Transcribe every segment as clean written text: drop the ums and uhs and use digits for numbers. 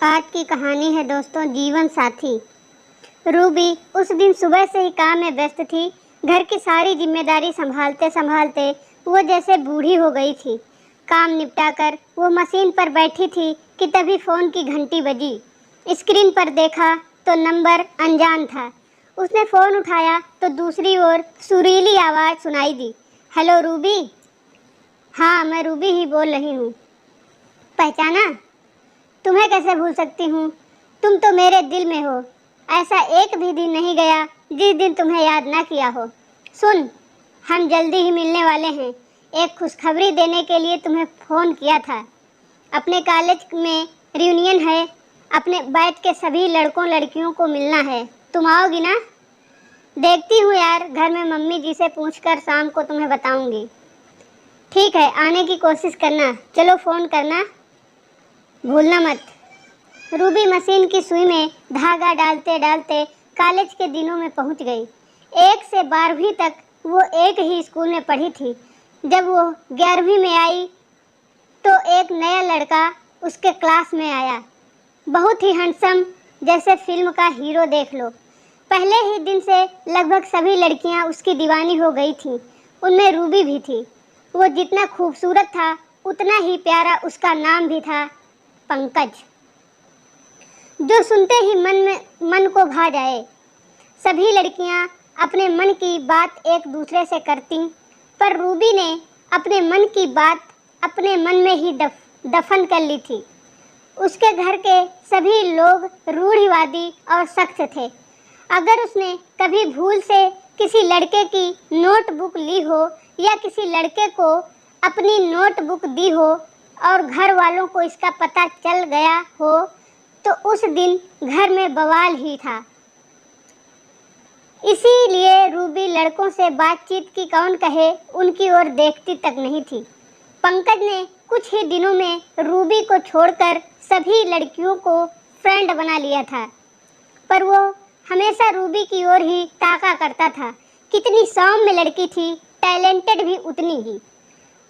आज की कहानी है दोस्तों, जीवन साथी। रूबी उस दिन सुबह से ही काम में व्यस्त थी। घर की सारी जिम्मेदारी संभालते संभालते वो जैसे बूढ़ी हो गई थी। काम निपटाकर वो मशीन पर बैठी थी कि तभी फ़ोन की घंटी बजी। स्क्रीन पर देखा तो नंबर अनजान था। उसने फ़ोन उठाया तो दूसरी ओर सुरीली आवाज़ सुनाई दी। Hello Ruby. हाँ, मैं रूबी ही बोल रही हूँ। पहचाना? तुम्हें कैसे भूल सकती हूँ, तुम तो मेरे दिल में हो। ऐसा एक भी दिन नहीं गया जिस दिन तुम्हें याद ना किया हो। सुन, हम जल्दी ही मिलने वाले हैं। एक खुशखबरी देने के लिए तुम्हें फ़ोन किया था। अपने कॉलेज में रियूनियन है, अपने बैच के सभी लड़कों लड़कियों को मिलना है। तुम आओगी ना? देखती हूँ यार, घर में मम्मी जी से पूछकर शाम को तुम्हें बताऊँगी। ठीक है, आने की कोशिश करना। चलो फ़ोन करना भूलना मत। रूबी मशीन की सुई में धागा डालते डालते कॉलेज के दिनों में पहुंच गई। 1 से 12वीं तक वो एक ही स्कूल में पढ़ी थी। जब वो 11वीं में आई तो एक नया लड़का उसके क्लास में आया। बहुत ही हैंडसम, जैसे फिल्म का हीरो देख लो। पहले ही दिन से लगभग सभी लड़कियां उसकी दीवानी हो गई थीं। उनमें रूबी भी थी। वो जितना खूबसूरत था उतना ही प्यारा उसका नाम भी था, पंकज, जो सुनते ही मन को भा जाए। सभी लड़कियां अपने मन की बात एक दूसरे से करती, पर रूबी ने अपने मन की बात अपने मन में ही दफन कर ली थी। उसके घर के सभी लोग रूढ़िवादी और सख्त थे। अगर उसने कभी भूल से किसी लड़के की नोटबुक ली हो या किसी लड़के को अपनी नोटबुक दी हो और घर वालों को इसका पता चल गया हो तो उस दिन घर में बवाल ही था। इसीलिए रूबी लड़कों से बातचीत की कौन कहे उनकी ओर देखती तक नहीं थी। पंकज ने कुछ ही दिनों में रूबी को छोड़कर सभी लड़कियों को फ्रेंड बना लिया था, पर वो हमेशा रूबी की ओर ही ताका करता था। कितनी सौम्य लड़की थी, टैलेंटेड भी उतनी ही,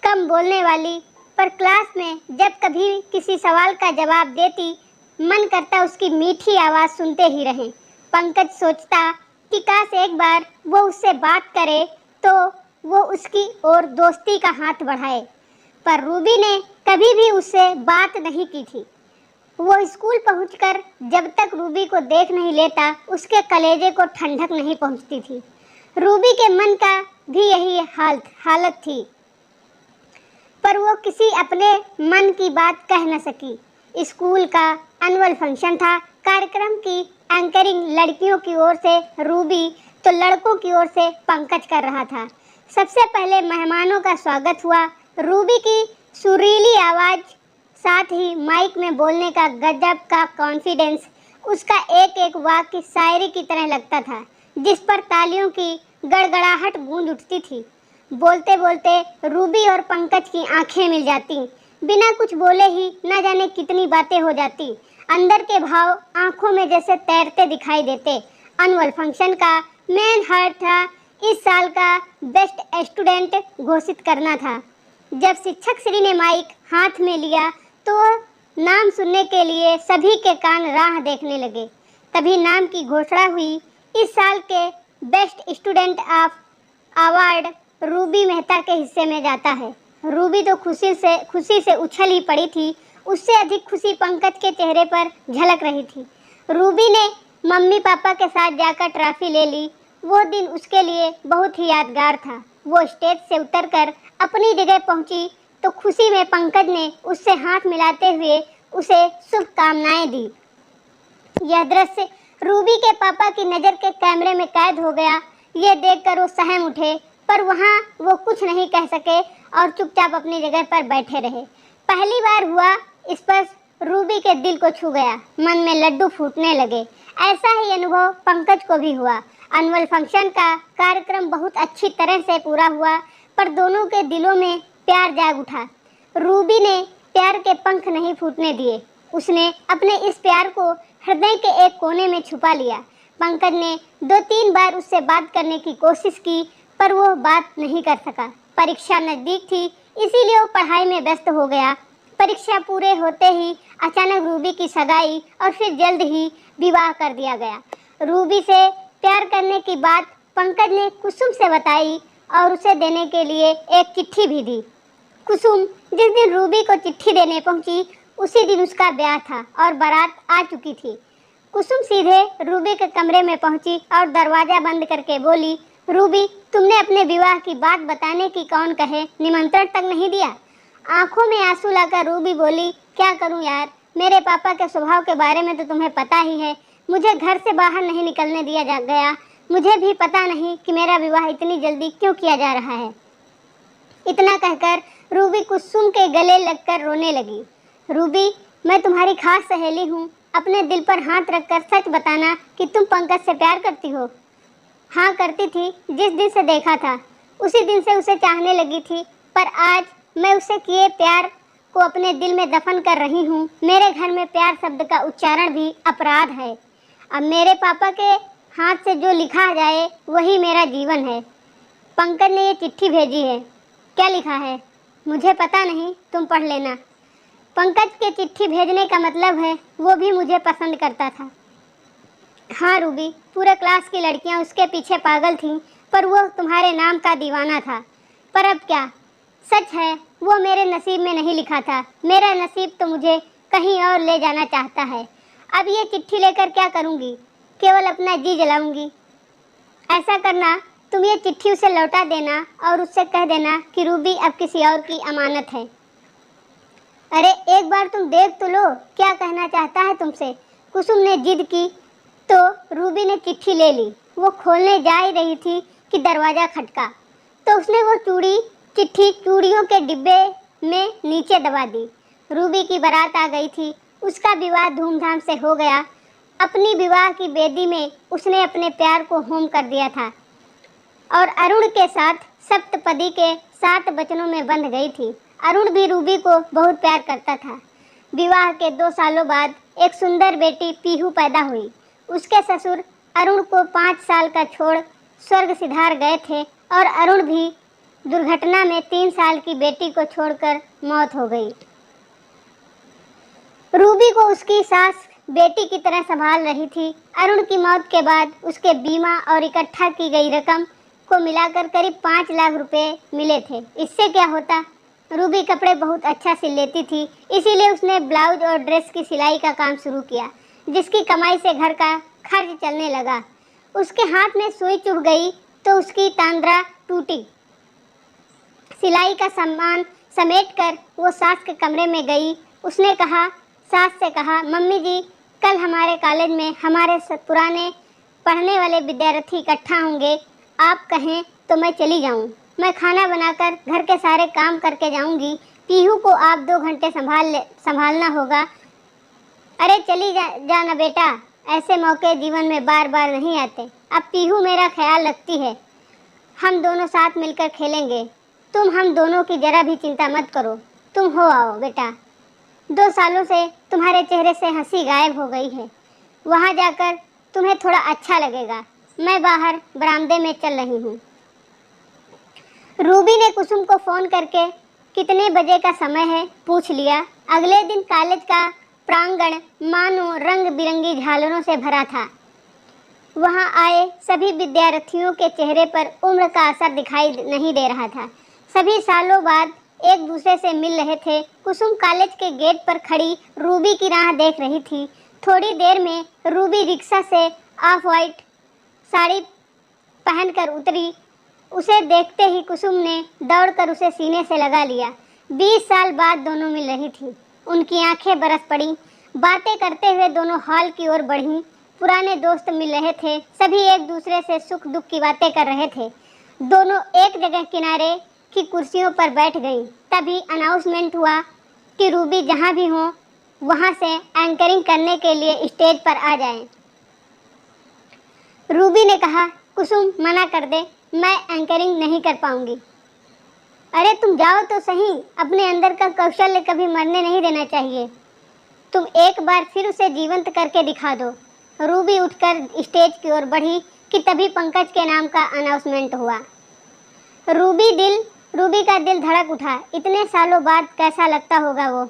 कम बोलने वाली, पर क्लास में जब कभी किसी सवाल का जवाब देती मन करता उसकी मीठी आवाज़ सुनते ही रहें। पंकज सोचता कि काश एक बार वो उससे बात करे तो वो उसकी ओर दोस्ती का हाथ बढ़ाए, पर रूबी ने कभी भी उससे बात नहीं की थी। वो स्कूल पहुंचकर जब तक रूबी को देख नहीं लेता उसके कलेजे को ठंडक नहीं पहुंचती थी। रूबी के मन का भी यही हालत थी, पर वो किसी अपने मन की बात कह न सकी। स्कूल का एनुअल फंक्शन था। कार्यक्रम की एंकरिंग लड़कियों की ओर से रूबी तो लड़कों की ओर से पंकज कर रहा था। सबसे पहले मेहमानों का स्वागत हुआ। रूबी की सुरीली आवाज़, साथ ही माइक में बोलने का गजब का कॉन्फिडेंस, उसका एक एक वाक्य शायरी की तरह लगता था, जिस पर तालियों की गड़गड़ाहट गूंज उठती थी। बोलते बोलते रूबी और पंकज की आंखें मिल जाती। बिना कुछ बोले ही न जाने कितनी बातें हो जाती। अंदर के भाव आंखों में जैसे तैरते दिखाई देते। एनुअल फंक्शन का मेन हार्ट था इस साल का बेस्ट स्टूडेंट घोषित करना था। जब शिक्षक श्री ने माइक हाथ में लिया तो नाम सुनने के लिए सभी के कान राह देखने लगे। तभी नाम की घोषणा हुई। इस साल के best student of award Ruby Mehta के हिस्से में जाता है। रूबी तो खुशी से उछल ही पड़ी थी। उससे अधिक खुशी पंकज के चेहरे पर झलक रही थी। रूबी ने मम्मी पापा के साथ जाकर ट्रॉफी ले ली। वो दिन उसके लिए बहुत ही यादगार था। वो स्टेज से उतरकर अपनी जगह पहुंची तो खुशी में पंकज ने उससे हाथ मिलाते हुए उसे शुभकामनाएं दी। यह दृश्य रूबी के पापा की नज़र के कैमरे में कैद हो गया। ये देखकर वो सहम उठे, पर वहाँ वो कुछ नहीं कह सके और चुपचाप अपनी जगह पर बैठे रहे। पहली बार हुआ स्पर्श रूबी के दिल को छू गया। मन में लड्डू फूटने लगे। ऐसा ही अनुभव पंकज को भी हुआ। एनुअल फंक्शन का कार्यक्रम बहुत अच्छी तरह से पूरा हुआ, पर दोनों के दिलों में प्यार जाग उठा। रूबी ने प्यार के पंख नहीं फूटने दिए। उसने अपने इस प्यार को हृदय के एक कोने में छुपा लिया। पंकज ने 2-3 बार उससे बात करने की कोशिश की, पर वो बात नहीं कर सका। परीक्षा नज़दीक थी, इसीलिए वो पढ़ाई में व्यस्त हो गया। परीक्षा पूरे होते ही अचानक रूबी की सगाई और फिर जल्द ही विवाह कर दिया गया। रूबी से प्यार करने की बात पंकज ने कुसुम से बताई और उसे देने के लिए एक चिट्ठी भी दी। कुसुम जिस दिन रूबी को चिट्ठी देने पहुंची उसी दिन उसका ब्याह था और बारात आ चुकी थी। कुसुम सीधे रूबी के कमरे में पहुंची और दरवाजा बंद करके बोली, रूबी, तुमने अपने विवाह की बात बताने की कौन कहे, निमंत्रण तक नहीं दिया। आंखों में आंसू लाकर रूबी बोली, क्या करूं यार, मेरे पापा के स्वभाव के बारे में तो तुम्हें पता ही है। मुझे घर से बाहर नहीं निकलने दिया गया। मुझे भी पता नहीं कि मेरा विवाह इतनी जल्दी क्यों किया जा रहा है। इतना कहकर रूबी कुसुम के गले लगकर रोने लगी। रूबी, मैं तुम्हारी खास सहेली हूँ। अपने दिल पर हाथ रखकर सच बताना कि तुम पंकज से प्यार करती हो। हाँ, करती थी। जिस दिन से देखा था उसी दिन से उसे चाहने लगी थी, पर आज मैं उसे किए प्यार को अपने दिल में दफन कर रही हूँ। मेरे घर में प्यार शब्द का उच्चारण भी अपराध है। अब मेरे पापा के हाथ से जो लिखा जाए वही मेरा जीवन है। पंकज ने ये चिट्ठी भेजी है। क्या लिखा है मुझे पता नहीं, तुम पढ़ लेना। पंकज के चिट्ठी भेजने का मतलब है वो भी मुझे पसंद करता था। हाँ रूबी, पूरे क्लास की लड़कियां उसके पीछे पागल थीं, पर वो तुम्हारे नाम का दीवाना था। पर अब क्या, सच है वो मेरे नसीब में नहीं लिखा था। मेरा नसीब तो मुझे कहीं और ले जाना चाहता है। अब ये चिट्ठी लेकर क्या करूँगी, केवल अपना जी जलाऊंगी। ऐसा करना, तुम ये चिट्ठी उसे लौटा देना और उससे कह देना कि रूबी अब किसी और की अमानत है। अरे एक बार तुम देख तो लो, क्या कहना चाहता है तुमसे। कुसुम ने जिद की तो रूबी ने चिट्ठी ले ली। वो खोलने जा ही रही थी कि दरवाज़ा खटका, तो उसने वो चिट्ठी चूड़ियों के डिब्बे में नीचे दबा दी। रूबी की बारात आ गई थी। उसका विवाह धूमधाम से हो गया। अपनी विवाह की बेदी में उसने अपने प्यार को होम कर दिया था और अरुण के साथ सप्तपदी के 7 वचनों में बंध गई थी। अरुण भी रूबी को बहुत प्यार करता था। विवाह के 2 सालों बाद एक सुंदर बेटी पीहू पैदा हुई। उसके ससुर अरुण को 5 साल का छोड़ स्वर्ग सिधार गए थे और अरुण भी दुर्घटना में 3 साल की बेटी को छोड़कर मौत हो गई। रूबी को उसकी सास बेटी की तरह संभाल रही थी। अरुण की मौत के बाद उसके बीमा और इकट्ठा की गई रकम को मिलाकर करीब 5 लाख रुपए मिले थे। इससे क्या होता, रूबी कपड़े बहुत अच्छा सिल लेती थी, इसीलिए उसने ब्लाउज और ड्रेस की सिलाई का काम शुरू किया, जिसकी कमाई से घर का खर्च चलने लगा। उसके हाथ में सुई चुभ गई तो उसकी तांद्रा टूटी। सिलाई का सामान समेटकर वो सास के कमरे में गई। उसने सास से कहा, मम्मी जी, कल हमारे कॉलेज में हमारे पुराने पढ़ने वाले विद्यार्थी इकट्ठा होंगे। आप कहें तो मैं चली जाऊं। मैं खाना बनाकर घर के सारे काम करके जाऊंगी। पीहू को आप 2 घंटे संभालना होगा। अरे चली जाना बेटा, ऐसे मौके जीवन में बार बार नहीं आते। अब पीहू मेरा ख्याल रखती है। हम दोनों साथ मिलकर खेलेंगे। तुम हम दोनों की जरा भी चिंता मत करो। तुम हो आओ बेटा। 2 सालों से तुम्हारे चेहरे से हंसी गायब हो गई है। वहाँ जाकर तुम्हें थोड़ा अच्छा लगेगा। मैं बाहर बरामदे में चल रही हूँ। रूबी ने कुसुम को फ़ोन करके कितने बजे का समय है पूछ लिया। अगले दिन कॉलेज का प्रांगण मानो रंग बिरंगी झालरों से भरा था। वहाँ आए सभी विद्यार्थियों के चेहरे पर उम्र का असर दिखाई नहीं दे रहा था। सभी सालों बाद एक दूसरे से मिल रहे थे। कुसुम कॉलेज के गेट पर खड़ी रूबी की राह देख रही थी। थोड़ी देर में रूबी रिक्शा से ऑफ वाइट साड़ी पहनकर उतरी। उसे देखते ही कुसुम ने दौड़कर उसे सीने से लगा लिया। 20 साल बाद दोनों मिल रही थी। उनकी आंखें बरस पड़ी। बातें करते हुए दोनों हॉल की ओर बढ़ीं। पुराने दोस्त मिल रहे थे। सभी एक दूसरे से सुख दुख की बातें कर रहे थे। दोनों एक जगह किनारे की कुर्सियों पर बैठ गईं। तभी अनाउंसमेंट हुआ कि रूबी जहाँ भी हो वहाँ से एंकरिंग करने के लिए स्टेज पर आ जाएं। रूबी ने कहा, कुसुम मना कर दे, मैं एंकरिंग नहीं कर पाऊंगी। अरे तुम जाओ तो सही, अपने अंदर का कौशल्य कभी मरने नहीं देना चाहिए। तुम एक बार फिर उसे जीवंत करके दिखा दो। रूबी उठकर स्टेज की ओर बढ़ी कि तभी पंकज के नाम का अनाउंसमेंट हुआ। रूबी का दिल धड़क उठा। इतने सालों बाद कैसा लगता होगा वो।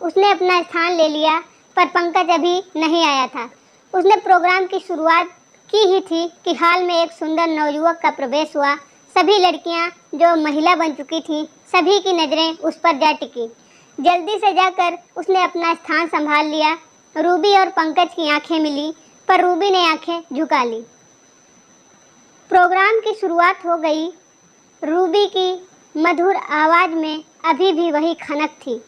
उसने अपना स्थान ले लिया, पर पंकज अभी नहीं आया था। उसने प्रोग्राम की शुरुआत की ही थी कि हाल में एक सुंदर नवयुवक का प्रवेश हुआ। सभी लड़कियां जो महिला बन चुकी थीं, सभी की नज़रें उस पर जा टिकी। जल्दी से जाकर उसने अपना स्थान संभाल लिया। रूबी और पंकज की आंखें मिली, पर रूबी ने आंखें झुका ली। प्रोग्राम की शुरुआत हो गई। रूबी की मधुर आवाज़ में अभी भी वही खनक थी।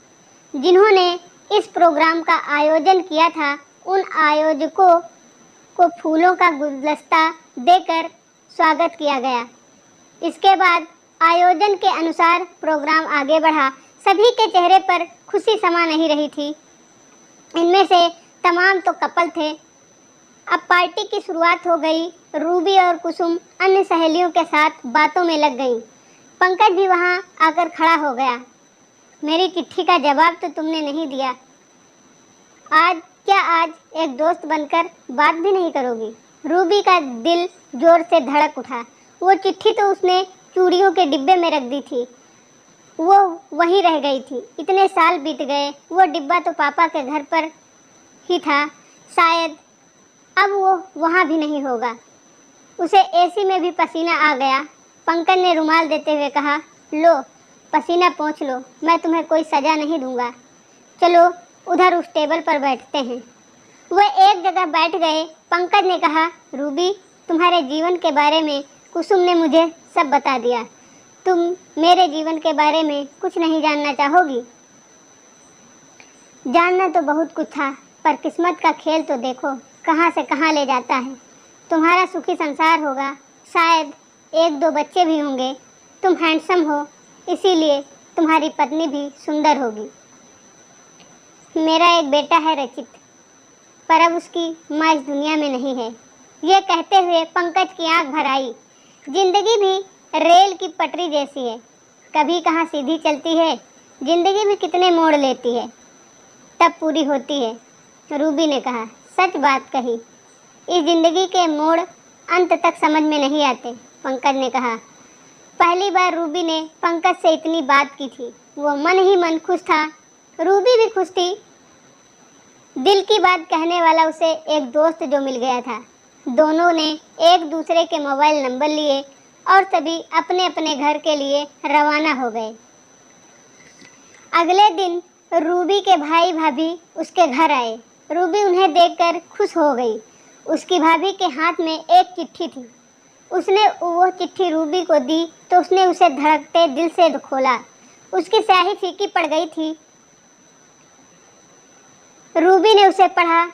जिन्होंने इस प्रोग्राम का आयोजन किया था, उन आयोजकों को फूलों का गुलदस्ता देकर स्वागत किया गया। इसके बाद आयोजन के अनुसार प्रोग्राम आगे बढ़ा। सभी के चेहरे पर खुशी समा नहीं रही थी। इनमें से तमाम तो कपल थे। अब पार्टी की शुरुआत हो गई। रूबी और कुसुम अन्य सहेलियों के साथ बातों में लग गईं। पंकज भी वहां आकर खड़ा हो गया। मेरी चिट्ठी का जवाब तो तुमने नहीं दिया। आज एक दोस्त बनकर बात भी नहीं करोगी? रूबी का दिल जोर से धड़क उठा। वो चिट्ठी तो उसने चूड़ियों के डिब्बे में रख दी थी, वो वहीं रह गई थी। इतने साल बीत गए, वो डिब्बा तो पापा के घर पर ही था। शायद अब वो वहाँ भी नहीं होगा। उसे एसी में भी पसीना आ गया। पंकज ने रुमाल देते हुए कहा, लो पसीना पोंछ लो, मैं तुम्हें कोई सज़ा नहीं दूंगा। चलो उधर उस टेबल पर बैठते हैं। वह एक जगह बैठ गए। पंकज ने कहा, रूबी तुम्हारे जीवन के बारे में कुसुम ने मुझे सब बता दिया। तुम मेरे जीवन के बारे में कुछ नहीं जानना चाहोगी? जानना तो बहुत कुछ था, पर किस्मत का खेल तो देखो कहाँ से कहाँ ले जाता है। तुम्हारा सुखी संसार होगा, शायद एक दो बच्चे भी होंगे। तुम हैंडसम हो, इसीलिए तुम्हारी पत्नी भी सुंदर होगी। मेरा एक बेटा है रचित, पर अब उसकी माँ इस दुनिया में नहीं है। ये कहते हुए पंकज की आंख भर आई। जिंदगी भी रेल की पटरी जैसी है, कभी कहाँ सीधी चलती है। जिंदगी भी कितने मोड़ लेती है, तब पूरी होती है। रूबी ने कहा, सच बात कही। इस जिंदगी के मोड़ अंत तक समझ में नहीं आते, पंकज ने कहा। पहली बार रूबी ने पंकज से इतनी बात की थी। वो मन ही मन खुश था। रूबी भी खुश थी। दिल की बात कहने वाला उसे एक दोस्त जो मिल गया था। दोनों ने एक दूसरे के मोबाइल नंबर लिए और सभी अपने अपने घर के लिए रवाना हो गए। अगले दिन रूबी के भाई भाभी उसके घर आए। रूबी उन्हें देखकर खुश हो गई। उसकी भाभी के हाथ में एक चिट्ठी थी। उसने वो चिट्ठी रूबी को दी तो उसने उसे धड़कते दिल से खोला। उसकी स्याही फीकी पड़ गई थी। रूबी ने उसे पढ़ा।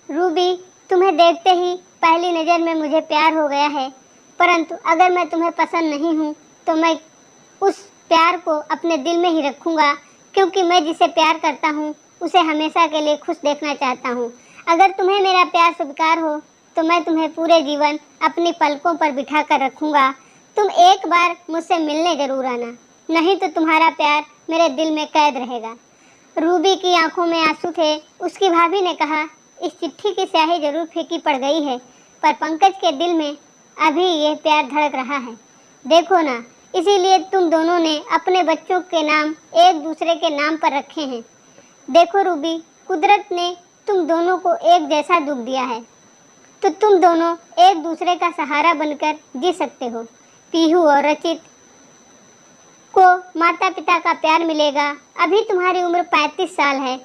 रूबी, तुम्हें देखते ही पहली नज़र में मुझे प्यार हो गया है, परंतु अगर मैं तुम्हें पसंद नहीं हूँ तो मैं उस प्यार को अपने दिल में ही रखूँगा, क्योंकि मैं जिसे प्यार करता हूँ उसे हमेशा के लिए खुश देखना चाहता हूँ। अगर तुम्हें मेरा प्यार स्वीकार हो तो मैं तुम्हें पूरे जीवन अपनी पलकों पर बिठा कर रखूँगा। तुम एक बार मुझसे मिलने ज़रूर आना, नहीं तो तुम्हारा प्यार मेरे दिल में कैद रहेगा। रूबी की आंखों में आंसू थे। उसकी भाभी ने कहा, इस चिट्ठी की स्याही जरूर फीकी पड़ गई है, पर पंकज के दिल में अभी ये प्यार धड़क रहा है। देखो ना, इसीलिए तुम दोनों ने अपने बच्चों के नाम एक दूसरे के नाम पर रखे हैं। देखो रूबी, कुदरत ने तुम दोनों को एक जैसा दुख दिया है, तो तुम दोनों एक दूसरे का सहारा बनकर जी सकते हो। पीहू और रचित को माता पिता का प्यार मिलेगा। अभी तुम्हारी उम्र 35 साल है।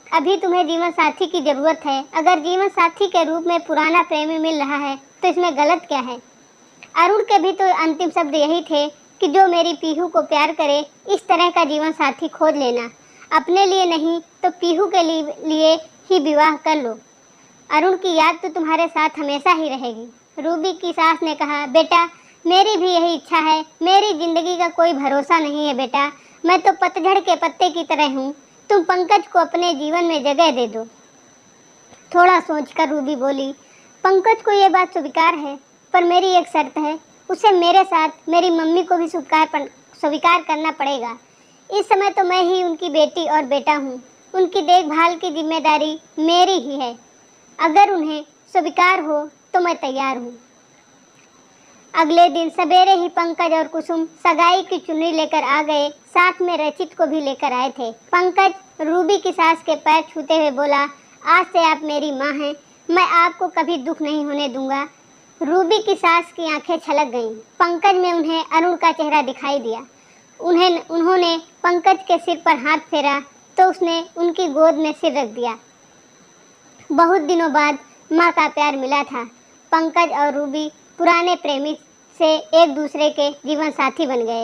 अभी तुम्हें जीवन साथी की ज़रूरत है। अगर जीवन साथी के रूप में पुराना प्रेमी मिल रहा है तो इसमें गलत क्या है? अरुण के भी तो अंतिम शब्द यही थे कि जो मेरी पीहू को प्यार करे, इस तरह का जीवन साथी खोज लेना। अपने लिए नहीं तो पीहू के लिए ही विवाह कर लो। अरुण की याद तो तुम्हारे साथ हमेशा ही रहेगी। रूबी की सास ने कहा, बेटा मेरी भी यही इच्छा है। मेरी ज़िंदगी का कोई भरोसा नहीं है बेटा। मैं तो पतझड़ के पत्ते की तरह हूँ। तुम पंकज को अपने जीवन में जगह दे दो। थोड़ा सोचकर रूबी बोली, पंकज को ये बात स्वीकार है, पर मेरी एक शर्त है। उसे मेरे साथ मेरी मम्मी को भी स्वीकार करना पड़ेगा। इस समय तो मैं ही उनकी बेटी और बेटा हूँ। उनकी देखभाल की जिम्मेदारी मेरी ही है। अगर उन्हें स्वीकार हो तो मैं तैयार हूँ। अगले दिन सवेरे ही पंकज और कुसुम सगाई की चुन्नी लेकर आ गए। साथ में रचित को भी लेकर आए थे। पंकज रूबी की सास के पैर छूते हुए बोला, आज से आप मेरी माँ हैं, मैं आपको कभी दुख नहीं होने दूंगा। रूबी की सास की आंखें छलक गईं। पंकज में उन्हें अरुण का चेहरा दिखाई दिया। उन्होंने पंकज के सिर पर हाथ फेरा तो उसने उनकी गोद में सिर रख दिया। बहुत दिनों बाद माँ का प्यार मिला था। पंकज और रूबी पुराने प्रेमी से एक दूसरे के जीवन साथी बन गए।